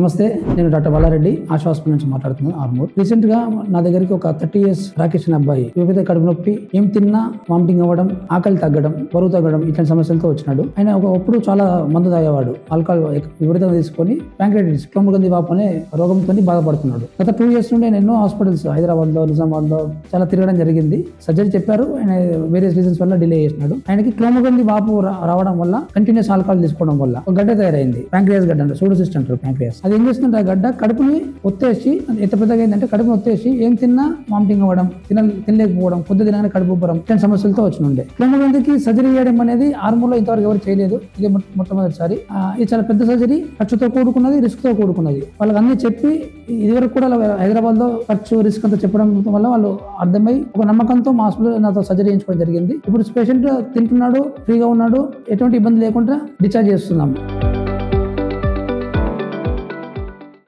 నమస్తే, నేను doctor Bala Reddy ASHA hospital నుంచి మాట్లాడుతున్నాను. ఆర్మూర్. రీసెంట్ గా నా దగ్గరికి ఒక 30 years రాకేష్ అనే అబ్బాయి వివిధ కడుపు నొప్పి, ఏం తిన్నా వామిటింగ్ అవ్వడం, ఆకలి తగ్గడం, బరువు తగ్గడం ఇట్లాంటి సమస్యలతో వచ్చినాడు. ఆయన ఒకప్పుడు చాలా మందు తాగేవాడు. ఆల్కహాల్ విపరీతంగా తీసుకొని ప్యాంక్రెటిస్ క్లోమగంది వాపు అనే రోగంతో బాధపడుతున్నాడు. గత 2 years నుండి నేను ఎన్నో హాస్పిటల్స్ హైదరాబాద్ లో, నిజామాబాద్ లో చాలా తిరగడం జరిగింది. సర్జరీ చెప్పారు, ఆయన వేరియస్ రీజన్స్ వల్ల డిలే చేసినాడు. ఆయనకి క్లోమగంది వాపు రావడం వల్ల, కంటిన్యూస్ ఆల్కహాల్ తీసుకోవడం వల్ల ఒక గడ్డ తయారైంది. ప్యాంక్రియాస్ గడ్డ అంటే సూడోసిస్ట్ అంటారు. ప్యాంక్రియాస్ అది ఏం చేస్తుంటే ఆ గడ్డ కడుపుని ఒత్తేసి, ఎంత పెద్దగా అయిందంటే కడుపుని ఒత్తేసి ఏం తిన్నా వామిటింగ్ అవ్వడం, తినలేకపోవడం, కొద్ది తినగానే కడుపు ఉబ్బరం ఇలాంటి సమస్యలతో వచ్చి ఉండే. క్లోమగందికి సర్జరీ చేయడం అనేది ఆర్మూర్లో ఇంతవరకు ఎవరు చేయలేదు. ఇదే మొట్టమొదటిసారి. ఇది చాలా పెద్ద సర్జరీ, ఖర్చుతో కూడుకున్నది, రిస్క్ తో కూడుకున్నది. వాళ్ళకి అన్ని చెప్పి ఇదివరకు కూడా హైదరాబాద్ లో ఖర్చు రిస్క్ అంతా చెప్పడం వల్ల వాళ్ళు అర్థమై ఒక నమ్మకంతో మా హాస్పిటల్ నాతో సర్జరీ చేయించుకోవడం జరిగింది. ఇప్పుడు పేషెంట్ తింటున్నాడు, ఫ్రీగా ఉన్నాడు, ఎటువంటి ఇబ్బంది లేకుండా డిశ్చార్జ్ చేస్తున్నాము.